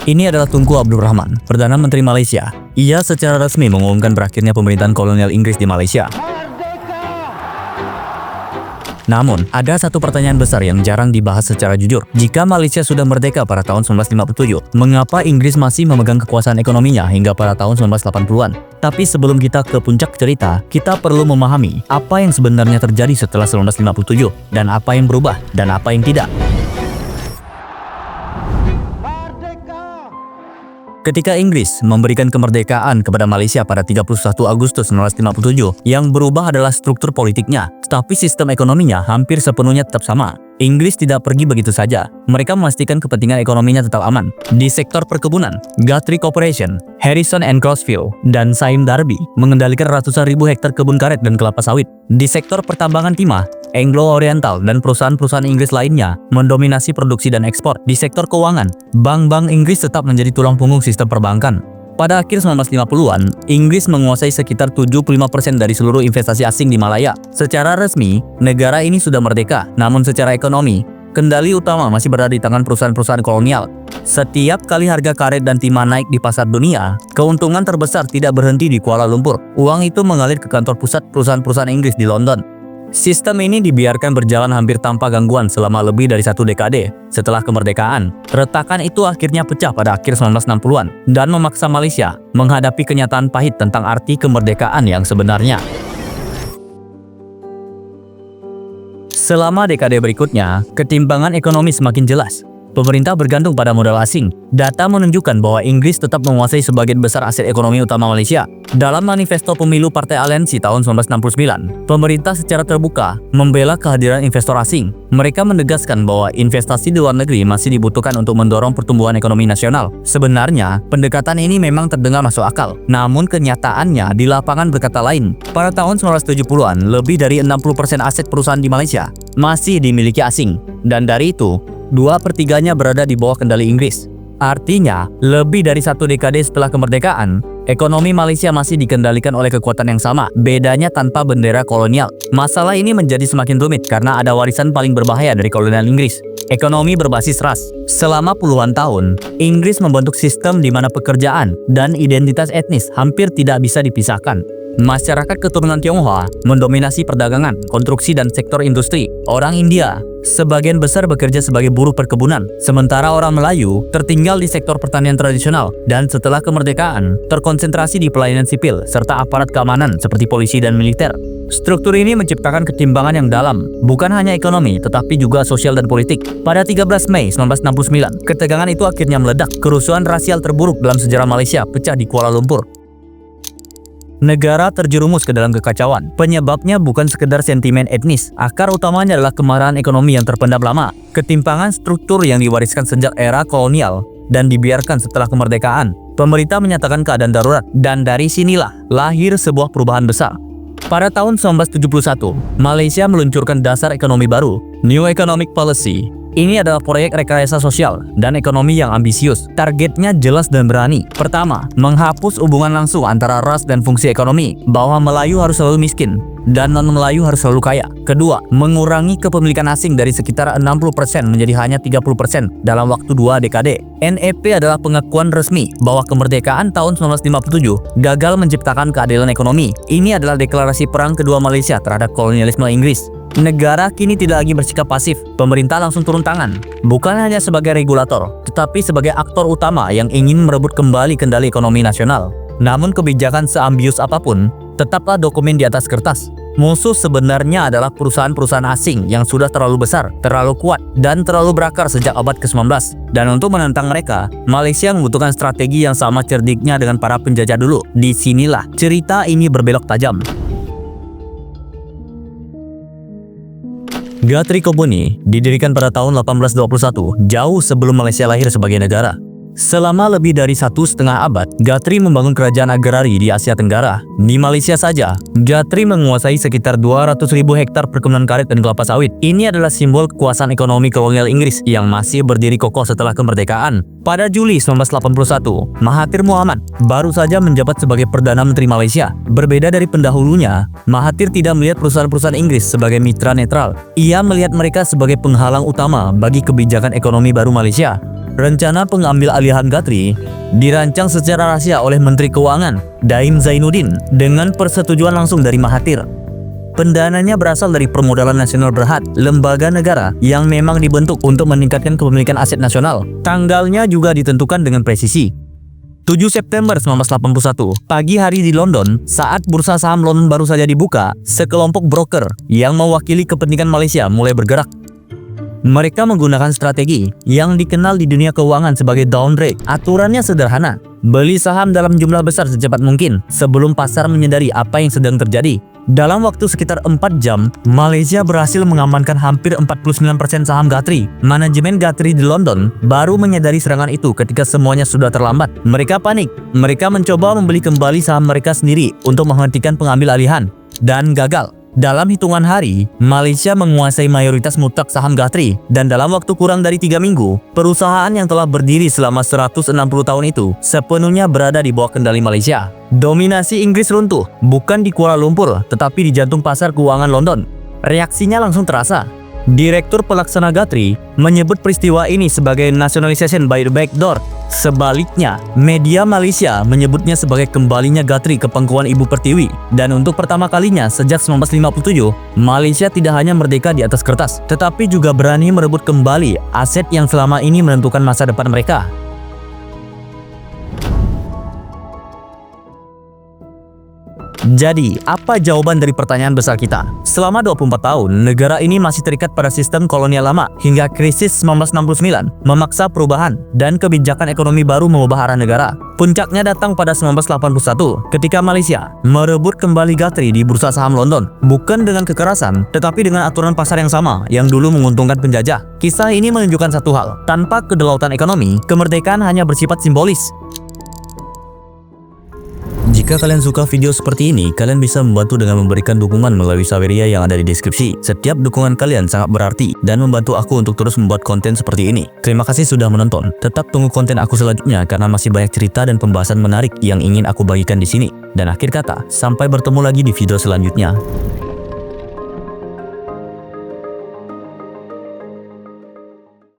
Ini adalah Tunku Abdul Rahman, Perdana Menteri Malaysia. Ia secara resmi mengumumkan berakhirnya pemerintahan kolonial Inggris di Malaysia. Namun, ada satu pertanyaan besar yang jarang dibahas secara jujur. Jika Malaysia sudah merdeka pada tahun 1957, mengapa Inggris masih memegang kekuasaan ekonominya hingga pada tahun 1980-an? Tapi sebelum kita ke puncak cerita, kita perlu memahami apa yang sebenarnya terjadi setelah 1957, dan apa yang berubah, dan apa yang tidak. Ketika Inggris memberikan kemerdekaan kepada Malaysia pada 31 Agustus 1957, yang berubah adalah struktur politiknya, tapi sistem ekonominya hampir sepenuhnya tetap sama. Inggris tidak pergi begitu saja. Mereka memastikan kepentingan ekonominya tetap aman. Di sektor perkebunan, Guthrie Corporation, Harrison and Crossfield, dan Sime Darby mengendalikan ratusan ribu hektar kebun karet dan kelapa sawit. Di sektor pertambangan timah, Anglo Oriental dan perusahaan-perusahaan Inggris lainnya mendominasi produksi dan ekspor. Di sektor keuangan, bank-bank Inggris tetap menjadi tulang punggung sistem perbankan. Pada akhir 1950-an, Inggris menguasai sekitar 75% dari seluruh investasi asing di Malaya. Secara resmi, negara ini sudah merdeka, namun secara ekonomi, kendali utama masih berada di tangan perusahaan-perusahaan kolonial. Setiap kali harga karet dan timah naik di pasar dunia, keuntungan terbesar tidak berhenti di Kuala Lumpur. Uang itu mengalir ke kantor pusat perusahaan-perusahaan Inggris di London. Sistem ini dibiarkan berjalan hampir tanpa gangguan selama lebih dari 1 dekade. Setelah kemerdekaan, retakan itu akhirnya pecah pada akhir 1960-an dan memaksa Malaysia menghadapi kenyataan pahit tentang arti kemerdekaan yang sebenarnya. Selama dekade berikutnya, ketimbangan ekonomi semakin jelas. Pemerintah bergantung pada modal asing. Data menunjukkan bahwa Inggris tetap menguasai sebagian besar aset ekonomi utama Malaysia. Dalam manifesto pemilu Partai Aliansi tahun 1969, pemerintah secara terbuka membela kehadiran investor asing. Mereka menegaskan bahwa investasi di luar negeri masih dibutuhkan untuk mendorong pertumbuhan ekonomi nasional. Sebenarnya, pendekatan ini memang terdengar masuk akal. Namun kenyataannya di lapangan berkata lain. Pada tahun 1970-an, lebih dari 60% aset perusahaan di Malaysia masih dimiliki asing. Dan dari itu, 2/3-nya berada di bawah kendali Inggris. Artinya, lebih dari 1 dekade setelah kemerdekaan, ekonomi Malaysia masih dikendalikan oleh kekuatan yang sama, bedanya tanpa bendera kolonial. Masalah ini menjadi semakin rumit karena ada warisan paling berbahaya dari kolonial Inggris, ekonomi berbasis ras. Selama puluhan tahun, Inggris membentuk sistem di mana pekerjaan dan identitas etnis hampir tidak bisa dipisahkan. Masyarakat keturunan Tionghoa mendominasi perdagangan, konstruksi, dan sektor industri. Orang India sebagian besar bekerja sebagai buruh perkebunan, sementara orang Melayu tertinggal di sektor pertanian tradisional dan setelah kemerdekaan terkonsentrasi di pelayanan sipil serta aparat keamanan seperti polisi dan militer. Struktur ini menciptakan ketimbangan yang dalam, bukan hanya ekonomi tetapi juga sosial dan politik. Pada 13 Mei 1969, ketegangan itu akhirnya meledak. Kerusuhan rasial terburuk dalam sejarah Malaysia pecah di Kuala Lumpur. Negara terjerumus ke dalam kekacauan. Penyebabnya bukan sekedar sentimen etnis. Akar utamanya adalah kemarahan ekonomi yang terpendam lama. Ketimpangan struktur yang diwariskan sejak era kolonial dan dibiarkan setelah kemerdekaan. Pemerintah menyatakan keadaan darurat dan dari sinilah lahir sebuah perubahan besar. Pada tahun 1971, Malaysia meluncurkan dasar ekonomi baru, New Economic Policy. Ini adalah proyek rekayasa sosial dan ekonomi yang ambisius. Targetnya jelas dan berani. Pertama, menghapus hubungan langsung antara ras dan fungsi ekonomi, bahwa Melayu harus selalu miskin dan non-Melayu harus selalu kaya. Kedua, mengurangi kepemilikan asing dari sekitar 60% menjadi hanya 30% dalam waktu 2 dekade. NEP adalah pengakuan resmi bahwa kemerdekaan tahun 1957 gagal menciptakan keadilan ekonomi. Ini adalah deklarasi perang kedua Malaysia terhadap kolonialisme Inggris. Negara kini tidak lagi bersikap pasif. Pemerintah langsung turun tangan, bukan hanya sebagai regulator, tetapi sebagai aktor utama yang ingin merebut kembali kendali ekonomi nasional. Namun kebijakan seambius apapun, tetaplah dokumen di atas kertas. Musuh sebenarnya adalah perusahaan-perusahaan asing yang sudah terlalu besar, terlalu kuat, dan terlalu berakar sejak abad ke-19. Dan untuk menentang mereka, Malaysia membutuhkan strategi yang sama cerdiknya dengan para penjajah dulu. Disinilah cerita ini berbelok tajam. Guthrie Company didirikan pada tahun 1821, jauh sebelum Malaysia lahir sebagai negara. Selama lebih dari 1,5 abad, Guthrie membangun kerajaan agrari di Asia Tenggara. Di Malaysia saja, Guthrie menguasai sekitar 200.000 hektar perkebunan karet dan kelapa sawit. Ini adalah simbol kekuasaan ekonomi kolonial Inggris yang masih berdiri kokoh setelah kemerdekaan. Pada Juli 1981, Mahathir Mohamad baru saja menjabat sebagai Perdana Menteri Malaysia. Berbeda dari pendahulunya, Mahathir tidak melihat perusahaan-perusahaan Inggris sebagai mitra netral. Ia melihat mereka sebagai penghalang utama bagi kebijakan ekonomi baru Malaysia. Rencana pengambil alihan Guthrie dirancang secara rahasia oleh Menteri Keuangan Daim Zainuddin dengan persetujuan langsung dari Mahathir. Pendananya berasal dari Permodalan Nasional Berhad, lembaga negara yang memang dibentuk untuk meningkatkan kepemilikan aset nasional. Tanggalnya juga ditentukan dengan presisi. 7 September 1981, pagi hari di London, saat bursa saham London baru saja dibuka, sekelompok broker yang mewakili kepentingan Malaysia mulai bergerak. Mereka menggunakan strategi yang dikenal di dunia keuangan sebagai downgrade. Aturannya sederhana, beli saham dalam jumlah besar secepat mungkin sebelum pasar menyadari apa yang sedang terjadi. Dalam waktu sekitar 4 jam, Malaysia berhasil mengamankan hampir 49% saham Guthrie. Manajemen Guthrie di London baru menyadari serangan itu ketika semuanya sudah terlambat. Mereka panik. Mereka mencoba membeli kembali saham mereka sendiri untuk menghentikan pengambil alihan, dan gagal. Dalam hitungan hari, Malaysia menguasai mayoritas mutlak saham Guthrie, dan dalam waktu kurang dari 3 minggu, perusahaan yang telah berdiri selama 160 tahun itu sepenuhnya berada di bawah kendali Malaysia. Dominasi Inggris runtuh, bukan di Kuala Lumpur, tetapi di jantung pasar keuangan London. Reaksinya langsung terasa. Direktur pelaksana Guthrie menyebut peristiwa ini sebagai nationalization by the back door. Sebaliknya, media Malaysia menyebutnya sebagai kembalinya Guthrie ke pangkuan Ibu Pertiwi. Dan untuk pertama kalinya sejak 1957, Malaysia tidak hanya merdeka di atas kertas, tetapi juga berani merebut kembali aset yang selama ini menentukan masa depan mereka. Jadi, apa jawaban dari pertanyaan besar kita? Selama 24 tahun, negara ini masih terikat pada sistem kolonial lama hingga krisis 1969 memaksa perubahan dan kebijakan ekonomi baru mengubah arah negara. Puncaknya datang pada 1981 ketika Malaysia merebut kembali Guthrie di bursa saham London, bukan dengan kekerasan, tetapi dengan aturan pasar yang sama yang dulu menguntungkan penjajah. Kisah ini menunjukkan satu hal, tanpa kedaulatan ekonomi, kemerdekaan hanya bersifat simbolis. Jika kalian suka video seperti ini, kalian bisa membantu dengan memberikan dukungan melalui Saweria yang ada di deskripsi. Setiap dukungan kalian sangat berarti dan membantu aku untuk terus membuat konten seperti ini. Terima kasih sudah menonton. Tetap tunggu konten aku selanjutnya karena masih banyak cerita dan pembahasan menarik yang ingin aku bagikan di sini. Dan akhir kata, sampai bertemu lagi di video selanjutnya.